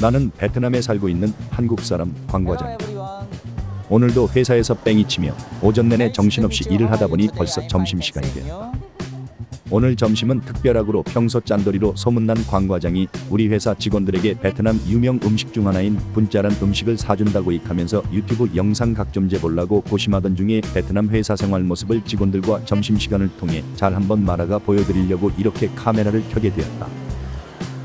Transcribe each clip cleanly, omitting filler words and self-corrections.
나는 베트남에 살고 있는 한국 사람 광과장이다. 오늘도 회사에서 뺑이 치며 오전 내내 정신없이 일을 하다 보니 벌써 점심시간이 되었다. 오늘 점심은 특별하고로 평소 짠돌이로 소문난 광과장이 우리 회사 직원들에게 베트남 유명 음식 중 하나인 분짜란 음식을 사준다고 익하면서 유튜브 영상 각좀 재보려고 고심하던 중에 베트남 회사 생활 모습을 직원들과 점심시간을 통해 잘 한번 말아가 보여드리려고 이렇게 카메라를 켜게 되었다.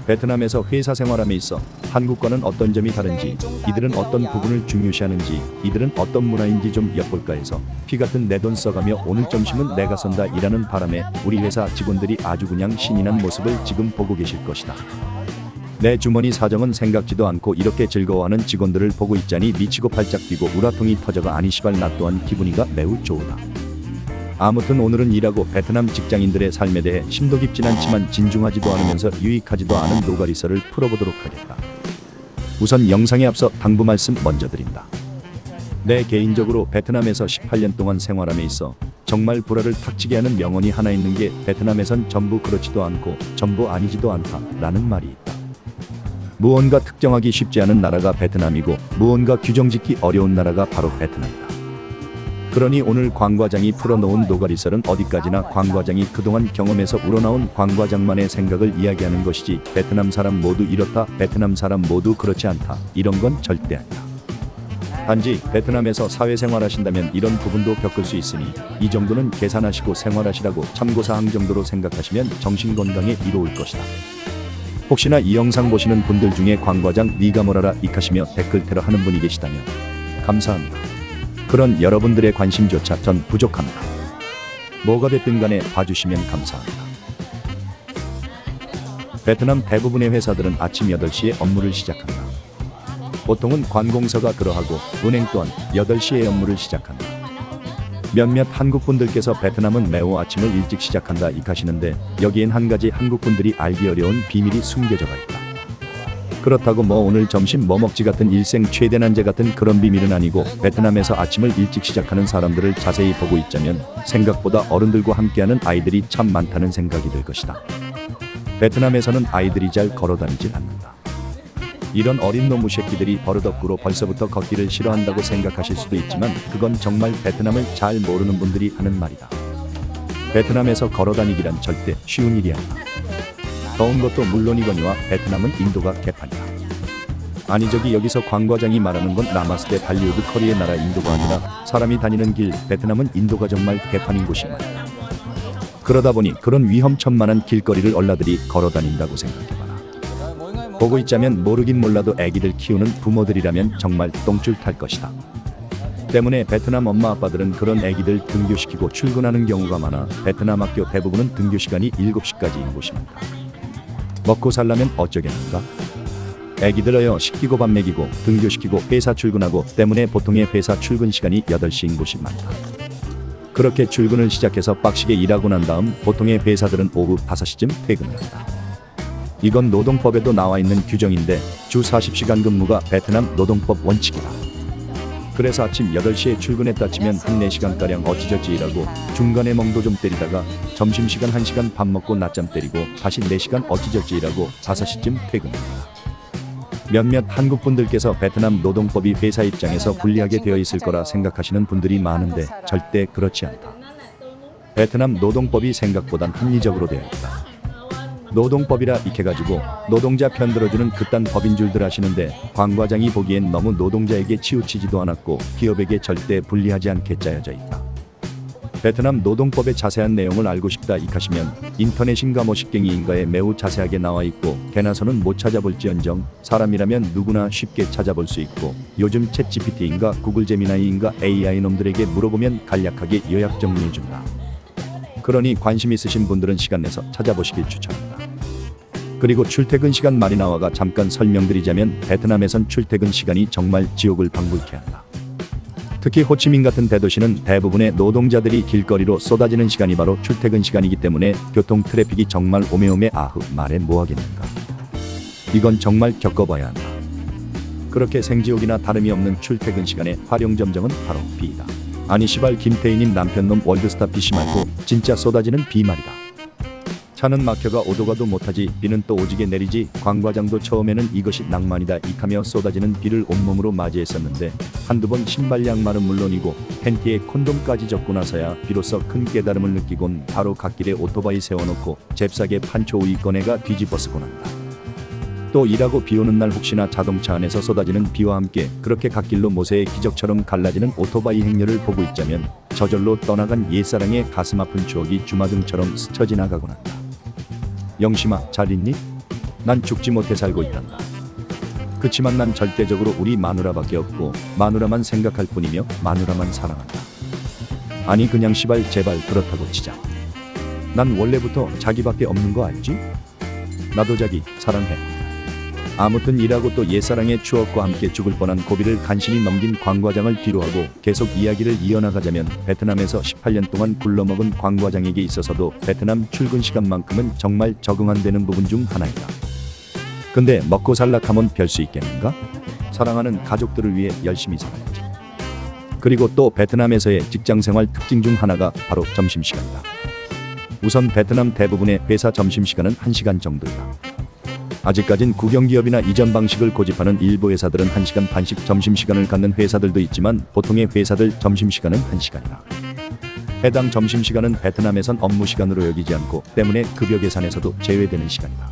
베트남에서 회사 생활함에 있어 한국과는 어떤 점이 다른지, 이들은 어떤 부분을 중요시하는지, 이들은 어떤 문화인지 좀 엿볼까 해서 피 같은 내 돈 써가며 오늘 점심은 내가 쏜다 일하는 바람에 우리 회사 직원들이 아주 그냥 신이 난 모습을 지금 보고 계실 것이다. 내 주머니 사정은 생각지도 않고 이렇게 즐거워하는 직원들을 보고 있자니 미치고 팔짝 뛰고 우라통이 터져가 아니 시발 나 또한 기분이가 매우 좋으다. 아무튼 오늘은 일하고 베트남 직장인들의 삶에 대해 심도 깊진 않지만 진중하지도 않으면서 유익하지도 않은 노가리설을 풀어보도록 하겠다. 우선 영상에 앞서 당부 말씀 먼저 드린다. 내 개인적으로 베트남에서 18년 동안 생활함에 있어 정말 불화를 탁치게 하는 명언이 하나 있는 게 베트남에선 전부 그렇지도 않고 전부 아니지도 않다 라는 말이 있다. 무언가 특정하기 쉽지 않은 나라가 베트남이고 무언가 규정짓기 어려운 나라가 바로 베트남이다. 그러니 오늘 광과장이 풀어놓은 노가리설은 어디까지나 광과장이 그동안 경험에서 우러나온 광과장만의 생각을 이야기하는 것이지 베트남 사람 모두 이렇다, 베트남 사람 모두 그렇지 않다 이런 건 절대 아니다. 단지 베트남에서 사회생활 하신다면 이런 부분도 겪을 수 있으니 이 정도는 계산하시고 생활하시라고 참고사항 정도로 생각하시면 정신건강에 이로울 것이다. 혹시나 이 영상 보시는 분들 중에 광과장 니가 뭐라라 익하시며 댓글 테러 하는 분이 계시다면 감사합니다. 그런 여러분들의 관심조차 전 부족합니다. 뭐가 됐든 간에 봐주시면 감사합니다. 베트남 대부분의 회사들은 아침 8시에 업무를 시작한다. 보통은 관공서가 그러하고 은행 또한 8시에 업무를 시작한다. 몇몇 한국분들께서 베트남은 매우 아침을 일찍 시작한다 익하시는데 여기엔 한 가지 한국분들이 알기 어려운 비밀이 숨겨져가 있다. 그렇다고 뭐 오늘 점심 뭐 먹지 같은 일생 최대 난제 같은 그런 비밀은 아니고 베트남에서 아침을 일찍 시작하는 사람들을 자세히 보고 있자면 생각보다 어른들과 함께하는 아이들이 참 많다는 생각이 들 것이다. 베트남에서는 아이들이 잘 걸어다니질 않는다. 이런 어린 놈의 새끼들이 버릇없고로 벌써부터 걷기를 싫어한다고 생각하실 수도 있지만 그건 정말 베트남을 잘 모르는 분들이 하는 말이다. 베트남에서 걸어다니기란 절대 쉬운 일이 아니다. 더운 것도 물론이거니와 베트남은 인도가 개판이다. 아니 저기 여기서 광과장이 말하는 건 나마스테 발리우드 커리의 나라 인도가 아니라 사람이 다니는 길 베트남은 인도가 정말 개판인 곳이 말이다. 그러다 보니 그런 위험천만한 길거리를 얼라들이 걸어다닌다고 생각해봐라. 보고 있자면 모르긴 몰라도 애기들 키우는 부모들이라면 정말 똥줄 탈 것이다. 때문에 베트남 엄마 아빠들은 그런 애기들 등교시키고 출근하는 경우가 많아 베트남 학교 대부분은 등교시간이 7시까지인 곳이 많다. 먹고 살려면 어쩌겠는가? 애기들 어여 시키고 밥 먹이고 등교시키고 회사 출근하고 때문에 보통의 회사 출근 시간이 8시인 곳이 많다. 그렇게 출근을 시작해서 빡시게 일하고 난 다음 보통의 회사들은 오후 5시쯤 퇴근을 한다. 이건 노동법에도 나와 있는 규정인데 주 40시간 근무가 베트남 노동법 원칙이다. 그래서 아침 8시에 출근했다 치면 한 4시간가량 어찌저찌 일하고 중간에 멍도 좀 때리다가 점심시간 1시간 밥 먹고 낮잠 때리고 다시 4시간 어찌저찌 일하고 5시쯤 퇴근합니다. 몇몇 한국분들께서 베트남 노동법이 회사 입장에서 불리하게 되어 있을 거라 생각하시는 분들이 많은데 절대 그렇지 않다. 베트남 노동법이 생각보단 합리적으로 되어 있다. 노동법이라 익혀가지고 노동자 편 들어주는 그딴 법인 줄들 아시는데 광과장이 보기엔 너무 노동자에게 치우치지도 않았고 기업에게 절대 불리하지 않게 짜여져 있다. 베트남 노동법의 자세한 내용을 알고 싶다 익하시면 인터넷인가 뭐 식갱이인가에 매우 자세하게 나와 있고 개나서는 못 찾아볼지언정 사람이라면 누구나 쉽게 찾아볼 수 있고 요즘 챗 GPT인가 구글 제미나이인가 AI 놈들에게 물어보면 간략하게 요약 정리해준다. 그러니 관심 있으신 분들은 시간 내서 찾아보시길 추천합니다. 그리고 출퇴근 시간 말이 나와가 잠깐 설명드리자면 베트남에선 출퇴근 시간이 정말 지옥을 방불케 한다. 특히 호치민 같은 대도시는 대부분의 노동자들이 길거리로 쏟아지는 시간이 바로 출퇴근 시간이기 때문에 교통 트래픽이 정말 오매오매 아흐 말해 뭐하겠는가. 이건 정말 겪어봐야 한다. 그렇게 생지옥이나 다름이 없는 출퇴근 시간의 활용점정은 바로 비다. 아니 시발 김태희님 남편놈 월드스타 비씨 말고 진짜 쏟아지는 비 말이다. 차는 막혀가 오도 가도 못하지. 비는 또 오지게 내리지. 관 과장도 처음에는 이것이 낭만이다 익하며 쏟아지는 비를 온몸으로 맞이했었는데 한두 번 신발 양말은 물론이고 팬티에 콘돔까지 접고 나서야 비로소 큰 깨달음을 느끼곤 바로 갓길에 오토바이 세워놓고 잽싸게 판초 우이 꺼내가 뒤집어 쓰곤 한다. 또 일하고 비오는 날 혹시나 자동차 안에서 쏟아지는 비와 함께 그렇게 갓길로 모세의 기적처럼 갈라지는 오토바이 행렬을 보고 있자면 저절로 떠나간 옛사랑의 가슴 아픈 추억이 주마등처럼 스쳐 지나가곤 한다. 영심아, 잘 있니? 난 죽지 못해 살고 있단다. 그치만 난 절대적으로 우리 마누라밖에 없고 마누라만 생각할 뿐이며 마누라만 사랑한다. 아니 그냥 시발 제발 그렇다고 치자. 난 원래부터 자기밖에 없는 거 알지? 나도 자기 사랑해. 아무튼 일하고 또 옛사랑의 추억과 함께 죽을 뻔한 고비를 간신히 넘긴 관 과장을 뒤로하고 계속 이야기를 이어나가자면 베트남에서 18년 동안 굴러먹은 관 과장에게 있어서도 베트남 출근 시간만큼은 정말 적응 안 되는 부분 중 하나이다. 근데 먹고 살락하면 별 수 있겠는가? 사랑하는 가족들을 위해 열심히 살아야지. 그리고 또 베트남에서의 직장생활 특징 중 하나가 바로 점심시간이다. 우선 베트남 대부분의 회사 점심시간은 1시간 정도이다. 아직까진 국영기업이나 이전 방식을 고집하는 일부 회사들은 1시간 반씩 점심시간을 갖는 회사들도 있지만 보통의 회사들 점심시간은 1시간이다. 해당 점심시간은 베트남에선 업무시간으로 여기지 않고 때문에 급여 계산에서도 제외되는 시간이다.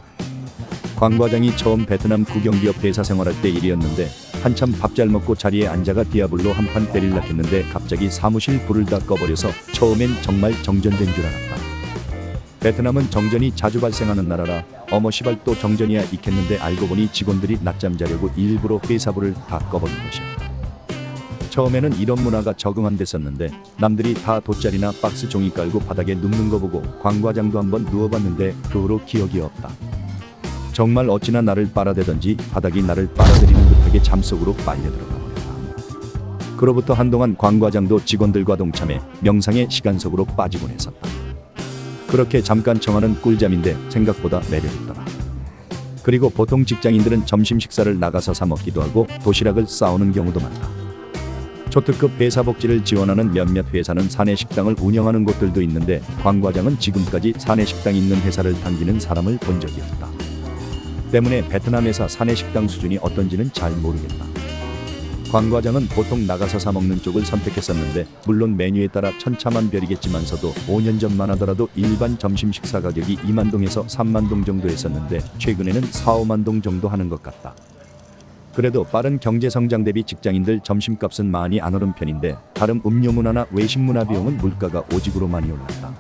관 과장이 처음 베트남 국영기업 회사 생활할 때 일이었는데 한참 밥 잘 먹고 자리에 앉아가 디아블로 한 판 때릴라 했는데 갑자기 사무실 불을 다 꺼버려서 처음엔 정말 정전된 줄 알았다. 베트남은 정전이 자주 발생하는 나라라 어머 시발 또 정전이야 있겠는데 알고 보니 직원들이 낮잠 자려고 일부러 회사 불을 다 꺼버린 것이었다. 처음에는 이런 문화가 적응 안 됐었는데 남들이 다 돗자리나 박스 종이 깔고 바닥에 눕는 거 보고 관 과장도 한번 누워봤는데 그 후로 기억이 없다. 정말 어찌나 나를 빨아대던지 바닥이 나를 빨아들이는 듯하게 잠속으로 빨려 들어가 버렸다. 그로부터 한동안 관 과장도 직원들과 동참해 명상의 시간 속으로 빠지곤 했었다. 그렇게 잠깐 청하는 꿀잠인데 생각보다 매력있더라. 그리고 보통 직장인들은 점심 식사를 나가서 사 먹기도 하고 도시락을 싸오는 경우도 많다. 초특급 회사 복지를 지원하는 몇몇 회사는 사내식당을 운영하는 곳들도 있는데 관 과장은 지금까지 사내식당 있는 회사를 당기는 사람을 본 적이 없다. 때문에 베트남에서 사내식당 수준이 어떤지는 잘 모르겠다. 관 과장은 보통 나가서 사 먹는 쪽을 선택했었는데 물론 메뉴에 따라 천차만별이겠지만서도 5년 전만 하더라도 일반 점심 식사 가격이 2만 동에서 3만 동 정도 했었는데 최근에는 4, 5만 동 정도 하는 것 같다. 그래도 빠른 경제 성장 대비 직장인들 점심값은 많이 안 오른 편인데 다른 음료 문화나 외식 문화 비용은 물가가 오직으로 많이 올랐다.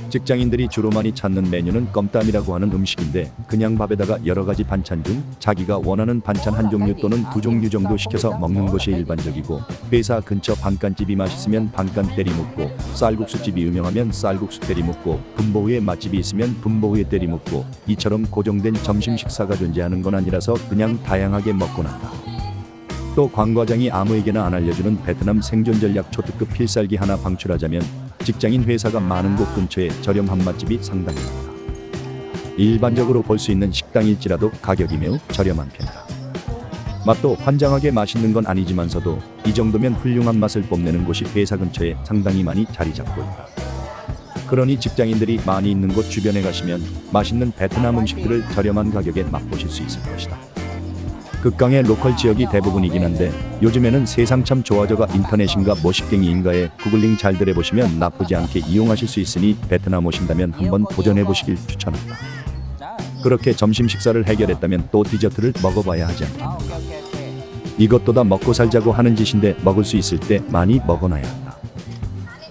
직장인들이 주로 많이 찾는 메뉴는 껌땀이라고 하는 음식인데 그냥 밥에다가 여러 가지 반찬 중 자기가 원하는 반찬 한 종류 또는 두 종류 정도 시켜서 먹는 것이 일반적이고 회사 근처 반간집이 맛있으면 반간 때리 묻고 쌀국수집이 유명하면 쌀국수 때리 묻고 분보후에 맛집이 있으면 분보후에 때리 묻고 이처럼 고정된 점심 식사가 존재하는 건 아니라서 그냥 다양하게 먹곤 한다. 또 관 과장이 아무에게나 안 알려주는 베트남 생존 전략 초특급 필살기 하나 방출하자면 직장인 회사가 많은 곳 근처에 저렴한 맛집이 상당히 많다. 일반적으로 볼 수 있는 식당일지라도 가격이 매우 저렴한 편이다. 맛도 환장하게 맛있는 건 아니지만서도 이 정도면 훌륭한 맛을 뽐내는 곳이 회사 근처에 상당히 많이 자리 잡고 있다. 그러니 직장인들이 많이 있는 곳 주변에 가시면 맛있는 베트남 음식들을 저렴한 가격에 맛보실 수 있을 것이다. 극강의 로컬 지역이 대부분이긴 한데 요즘에는 세상 참 좋아져가 인터넷인가 뭐식갱이인가에 구글링 잘들 해보시면 나쁘지 않게 이용하실 수 있으니 베트남 오신다면 한번 도전해보시길 추천한다. 그렇게 점심 식사를 해결했다면 또 디저트를 먹어봐야 하지 않겠는가. 이것도 다 먹고 살자고 하는 짓인데 먹을 수 있을 때 많이 먹어놔야 한다.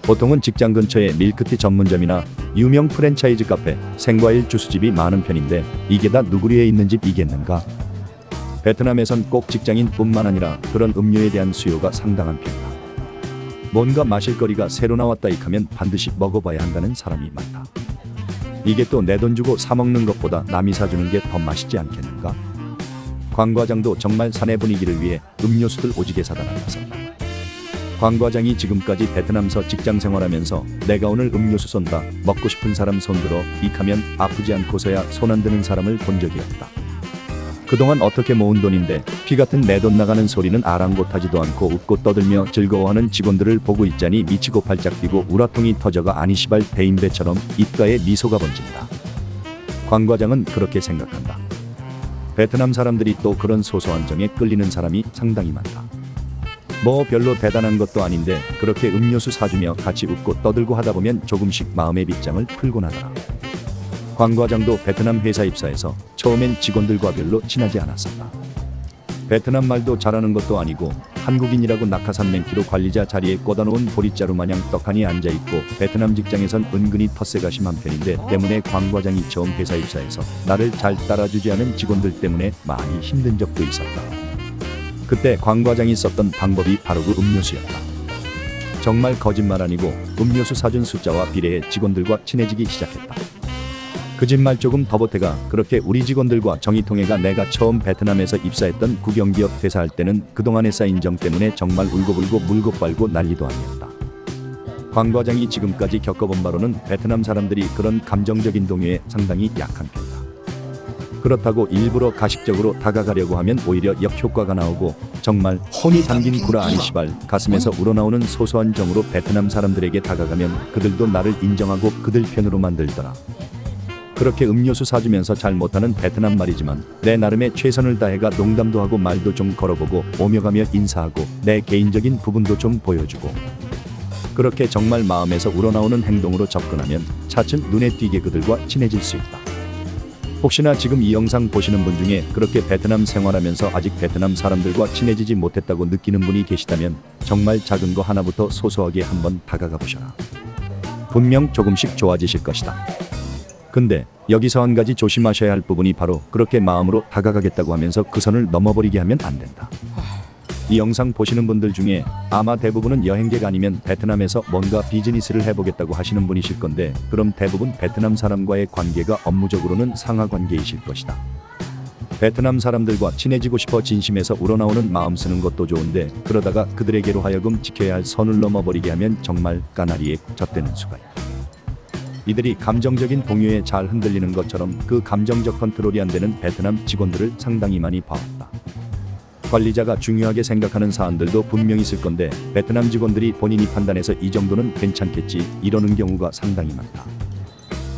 보통은 직장 근처에 밀크티 전문점이나 유명 프랜차이즈 카페, 생과일 주스집이 많은 편인데 이게 다 누구리에 있는 집이겠는가? 베트남에선 꼭 직장인뿐만 아니라 그런 음료에 대한 수요가 상당한 편이다. 뭔가 마실 거리가 새로 나왔다 하면 반드시 먹어봐야 한다는 사람이 많다. 이게 또 내 돈 주고 사 먹는 것보다 남이 사주는 게 더 맛있지 않겠는가? 관 과장도 정말 사내 분위기를 위해 음료수들 오지게 사다 놨었다. 관 과장이 지금까지 베트남서 직장 생활하면서 내가 오늘 음료수 쏜다, 먹고 싶은 사람 손들어 익하면 아프지 않고서야 손 안 드는 사람을 본 적이 없다. 그동안 어떻게 모은 돈인데 피 같은 내 돈 나가는 소리는 아랑곳하지도 않고 웃고 떠들며 즐거워하는 직원들을 보고 있자니 미치고 팔짝 뛰고 우라통이 터져가 아니 시발 대인배처럼 입가에 미소가 번진다. 관 과장은 그렇게 생각한다. 베트남 사람들이 또 그런 소소한 정에 끌리는 사람이 상당히 많다. 뭐 별로 대단한 것도 아닌데 그렇게 음료수 사주며 같이 웃고 떠들고 하다 보면 조금씩 마음의 빗장을 풀곤 하더라. 관 과장도 베트남 회사 입사해서 처음엔 직원들과 별로 친하지 않았었다. 베트남 말도 잘하는 것도 아니고 한국인이라고 낙하산 맨키로 관리자 자리에 꽂아놓은 보릿자루 마냥 떡하니 앉아있고 베트남 직장에선 은근히 텃세가 심한 편인데 때문에 관 과장이 처음 회사 입사해서 나를 잘 따라주지 않은 직원들 때문에 많이 힘든 적도 있었다. 그때 관 과장이 썼던 방법이 바로 그 음료수였다. 정말 거짓말 아니고 음료수 사준 숫자와 비례해 직원들과 친해지기 시작했다. 거짓말 조금 더 보태가 그렇게 우리 직원들과 정이 통해가 내가 처음 베트남에서 입사했던 국영기업 퇴사할 때는 그동안에 쌓인 정 때문에 정말 울고불고 물고 빨고 난리도 아니었다. 관 과장이 지금까지 겪어본 바로는 베트남 사람들이 그런 감정적인 동요에 상당히 약한 편이다. 그렇다고 일부러 가식적으로 다가가려고 하면 오히려 역효과가 나오고 정말 혼이 담긴 구라 아니 시발 가슴에서 우러나오는 소소한 정으로 베트남 사람들에게 다가가면 그들도 나를 인정하고 그들 편으로 만들더라. 그렇게 음료수 사주면서 잘 못하는 베트남 말이지만 내 나름의 최선을 다해가 농담도 하고 말도 좀 걸어보고 오며 가며 인사하고 내 개인적인 부분도 좀 보여주고 그렇게 정말 마음에서 우러나오는 행동으로 접근하면 차츰 눈에 띄게 그들과 친해질 수 있다. 혹시나 지금 이 영상 보시는 분 중에 그렇게 베트남 생활하면서 아직 베트남 사람들과 친해지지 못했다고 느끼는 분이 계시다면 정말 작은 거 하나부터 소소하게 한번 다가가 보셔라. 분명 조금씩 좋아지실 것이다. 근데 여기서 한 가지 조심하셔야 할 부분이 바로 그렇게 마음으로 다가가겠다고 하면서 그 선을 넘어버리게 하면 안 된다. 이 영상 보시는 분들 중에 아마 대부분은 여행객 아니면 베트남에서 뭔가 비즈니스를 해보겠다고 하시는 분이실 건데 그럼 대부분 베트남 사람과의 관계가 업무적으로는 상하 관계이실 것이다. 베트남 사람들과 친해지고 싶어 진심에서 우러나오는 마음 쓰는 것도 좋은데 그러다가 그들에게로 하여금 지켜야 할 선을 넘어버리게 하면 정말 까나리에 젖대는 수가 있다. 이들이 감정적인 동요에 잘 흔들리는 것처럼 그 감정적 컨트롤이 안 되는 베트남 직원들을 상당히 많이 봐왔다. 관리자가 중요하게 생각하는 사안들도 분명히 있을 건데 베트남 직원들이 본인이 판단해서 이 정도는 괜찮겠지 이러는 경우가 상당히 많다.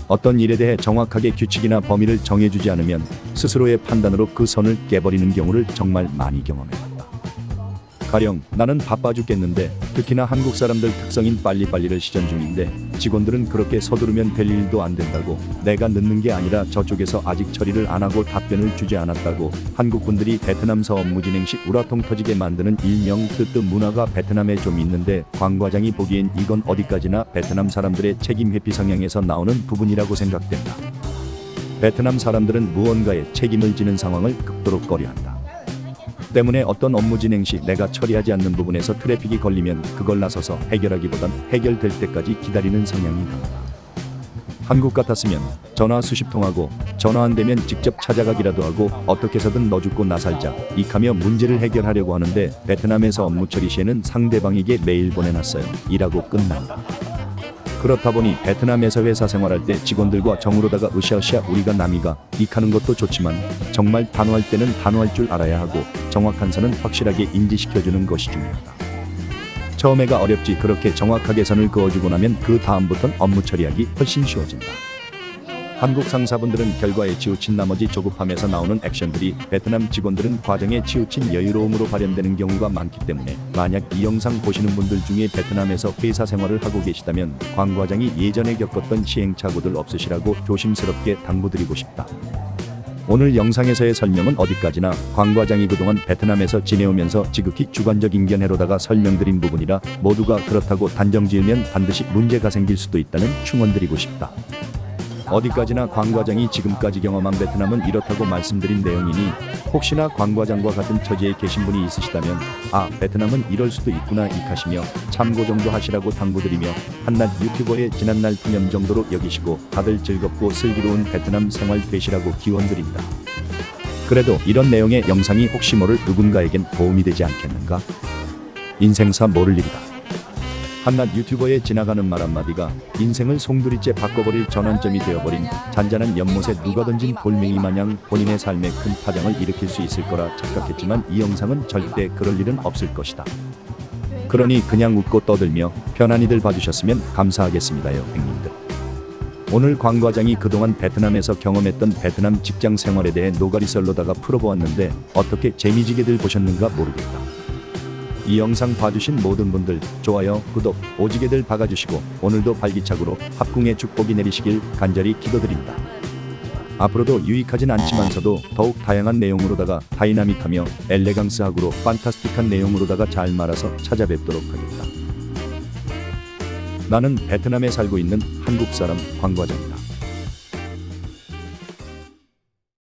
어떤 일에 대해 정확하게 규칙이나 범위를 정해주지 않으면 스스로의 판단으로 그 선을 깨버리는 경우를 정말 많이 경험해봤다. 가령 나는 바빠 죽겠는데 특히나 한국 사람들 특성인 빨리빨리를 시전 중인데 직원들은 그렇게 서두르면 될 일도 안 된다고 내가 늦는 게 아니라 저쪽에서 아직 처리를 안 하고 답변을 주지 않았다고 한국 분들이 베트남서 업무 진행 시 우라통 터지게 만드는 일명 뜨뜨 문화가 베트남에 좀 있는데 관 과장이 보기엔 이건 어디까지나 베트남 사람들의 책임 회피 성향에서 나오는 부분이라고 생각된다. 베트남 사람들은 무언가에 책임을 지는 상황을 극도로 꺼려한다. 때문에 어떤 업무 진행 시 내가 처리하지 않는 부분에서 트래픽이 걸리면 그걸 나서서 해결하기보단 해결될 때까지 기다리는 성향이 강하다. 한국 같았으면 전화 수십 통하고 전화 안 되면 직접 찾아가기라도 하고 어떻게 해서든 너 죽고 나 살자 익하며 문제를 해결하려고 하는데 베트남에서 업무 처리 시에는 상대방에게 메일 보내놨어요 일하고 끝난다. 그렇다 보니 베트남에서 회사 생활할 때 직원들과 정으로다가 으쌰으쌰 우리가 남이가 익하는 것도 좋지만 정말 단호할 때는 단호할 줄 알아야 하고 정확한 선은 확실하게 인지시켜주는 것이 중요하다. 처음에가 어렵지 그렇게 정확하게 선을 그어주고 나면 그 다음부턴 업무 처리하기 훨씬 쉬워진다. 한국 상사분들은 결과에 치우친 나머지 조급함에서 나오는 액션들이 베트남 직원들은 과정에 치우친 여유로움으로 발현되는 경우가 많기 때문에 만약 이 영상 보시는 분들 중에 베트남에서 회사 생활을 하고 계시다면 관 과장이 예전에 겪었던 시행착오들 없으시라고 조심스럽게 당부드리고 싶다. 오늘 영상에서의 설명은 어디까지나 관 과장이 그동안 베트남에서 지내오면서 지극히 주관적인 견해로다가 설명드린 부분이라 모두가 그렇다고 단정지으면 반드시 문제가 생길 수도 있다는 충언드리고 싶다. 어디까지나 관 과장이 지금까지 경험한 베트남은 이렇다고 말씀드린 내용이니 혹시나 관 과장과 같은 처지에 계신 분이 있으시다면 아 베트남은 이럴 수도 있구나 익하시며 참고 정도 하시라고 당부드리며 한낱 유튜버의 지난날 투념 정도로 여기시고 다들 즐겁고 슬기로운 베트남 생활 되시라고 기원드린다. 그래도 이런 내용의 영상이 혹시 모를 누군가에겐 도움이 되지 않겠는가? 인생사 모를 일이다. 한낱 유튜버의 지나가는 말 한마디가 인생을 송두리째 바꿔버릴 전환점이 되어버린 잔잔한 연못에 누가 던진 돌멩이 마냥 본인의 삶에 큰 파장을 일으킬 수 있을 거라 착각했지만 이 영상은 절대 그럴 일은 없을 것이다. 그러니 그냥 웃고 떠들며 편안히들 봐주셨으면 감사하겠습니다요, 형님들. 오늘 광 과장이 그동안 베트남에서 경험했던 베트남 직장 생활에 대해 노가리썰로다가 풀어보았는데 어떻게 재미지게들 보셨는가 모르겠다. 이 영상 봐주신 모든 분들 좋아요, 구독, 오지게들 박아주시고 오늘도 발기착으로 합궁의 축복이 내리시길 간절히 기도드립니다. 앞으로도 유익하진 않지만서도 더욱 다양한 내용으로다가 다이나믹하며 엘레강스하고로 판타스틱한 내용으로다가 잘 말아서 찾아뵙도록 하겠다. 나는 베트남에 살고 있는 한국 사람 광 과장이다.